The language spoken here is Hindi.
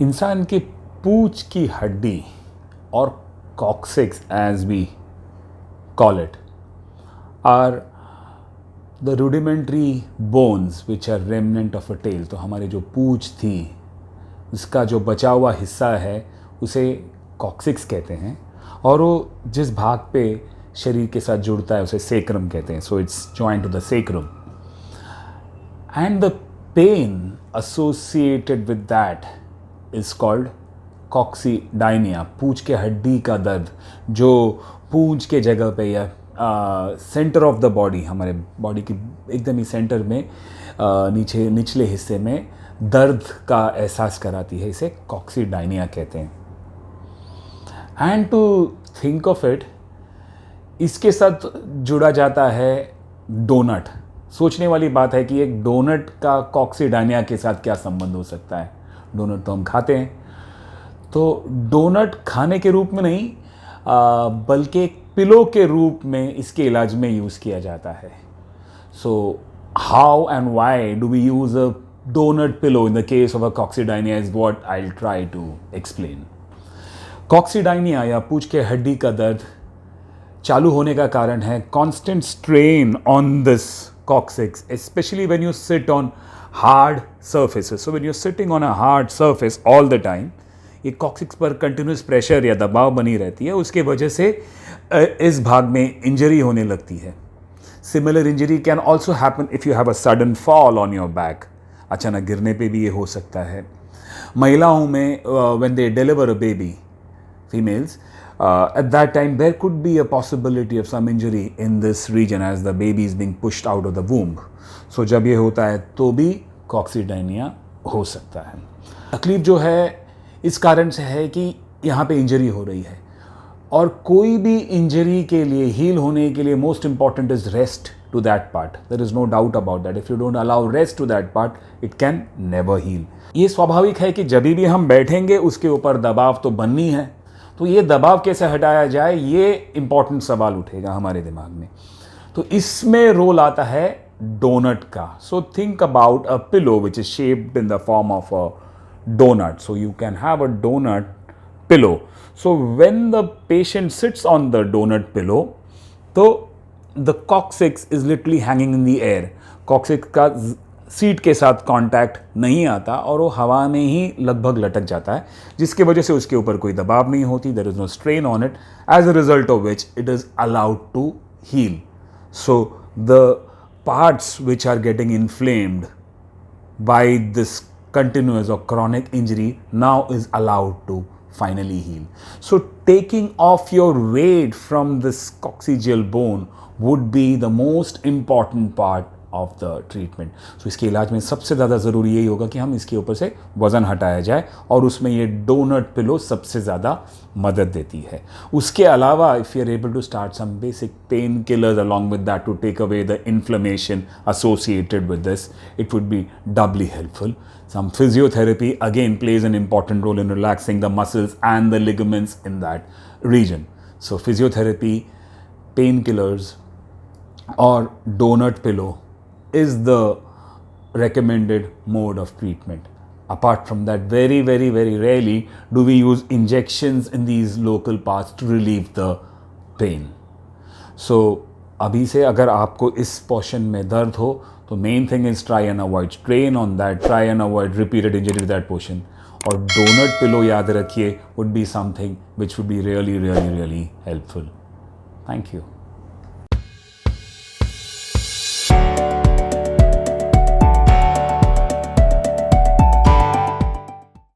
इंसान की पूंछ की हड्डी और coccyx as we call it are the rudimentary bones which are remnant of a tail. तो हमारी जो पूंछ थी उसका जो बचा हुआ हिस्सा है उसे कॉक्सिक्स कहते हैं और वो जिस भाग पे शरीर के साथ जुड़ता है उसे सेक्रम कहते हैं. So it's joint to the sacrum and the pain associated with that is called coccydynia. पूंछ के हड्डी का दर्द जो पूंछ के जगह पे या सेंटर ऑफ द बॉडी, हमारे बॉडी की एकदम ही सेंटर में निचले हिस्से में दर्द का एहसास कराती है, इसे कॉक्सीडाइनिया कहते हैं. And to think of it, इसके साथ जुड़ा जाता है डोनट. सोचने वाली बात है कि एक डोनट का कॉक्सीडाइनिया के साथ क्या संबंध हो सकता है. डोनट तो हम खाते हैं, तो डोनट खाने के रूप में नहीं बल्कि एक पिलो के रूप में इसके इलाज में यूज़ किया जाता है. So how and why do we use a donut pillow in the case of a coccydynia is what I'll try to explain. Coccydynia या पूंछ के हड्डी का दर्द चालू होने का कारण है constant strain on this coccyx, especially when you sit on hard surfaces. So when you're sitting on a hard surface all the time, ये coccyx पर continuous pressure या दबाव बनी रहती है, उसके वजह से इस भाग में इंजरी होने लगती है. Similar injury can also happen if you have a sudden fall on your back. अचानक गिरने पे भी ये हो सकता है. महिलाओं में when they deliver a baby, females, at that time there could be a possibility of some injury in this region as the baby is being pushed out of the womb. So जब ये होता है तो भी कॉक्सीडाइनिया हो सकता है. तकलीफ जो है इस कारण से है कि यहाँ पे इंजरी हो रही है और कोई भी इंजरी के लिए हील होने के लिए most important is rest to that part. There is no doubt about that. If you don't allow rest to that part, it can never heal. ये स्वाभाविक है कि जब भी हम बैठेंगे उसके ऊपर दबाव तो बननी है, तो ये दबाव कैसे हटाया जाए, ये इंपॉर्टेंट सवाल उठेगा हमारे दिमाग में. तो इसमें रोल आता है डोनट का. So think about a pillow which is shaped in the form of a donut. So you can have a donut pillow. So when the patient sits on the donut pillow, तो the coccyx is literally hanging in the air. coccyx का सीट के साथ कांटेक्ट नहीं आता और वो हवा में ही लगभग लटक जाता है, जिसकी वजह से उसके ऊपर कोई दबाव नहीं होती. There is no strain on it, as a result of which it is allowed to heal. So the parts which are getting inflamed by this continuous or chronic injury now is allowed to finally heal. So taking off your weight from this coccygeal bone would be the most important part of the treatment. So इसके इलाज में सबसे ज़्यादा ज़रूरी यही होगा कि हम इसके ऊपर से वज़न हटाया जाए और उसमें ये डोनट पिलो सबसे ज़्यादा मदद देती है. उसके अलावा if you are able to start some basic pain killers along with that to take away the inflammation associated with this, it would be doubly helpful. Some physiotherapy again plays an important role in relaxing the muscles and the ligaments in that region. So physiotherapy, painkillers or donut pillow is the recommended mode of treatment. Apart from that, very rarely do we use injections in these local parts to relieve the pain. So अभी से अगर आपको इस पोर्शन में दर्द हो तो main thing is try and avoid strain on that, try and avoid repeated injury to that portion. और डोनट पिलो याद रखिए would be something which would be really helpful. Thank you.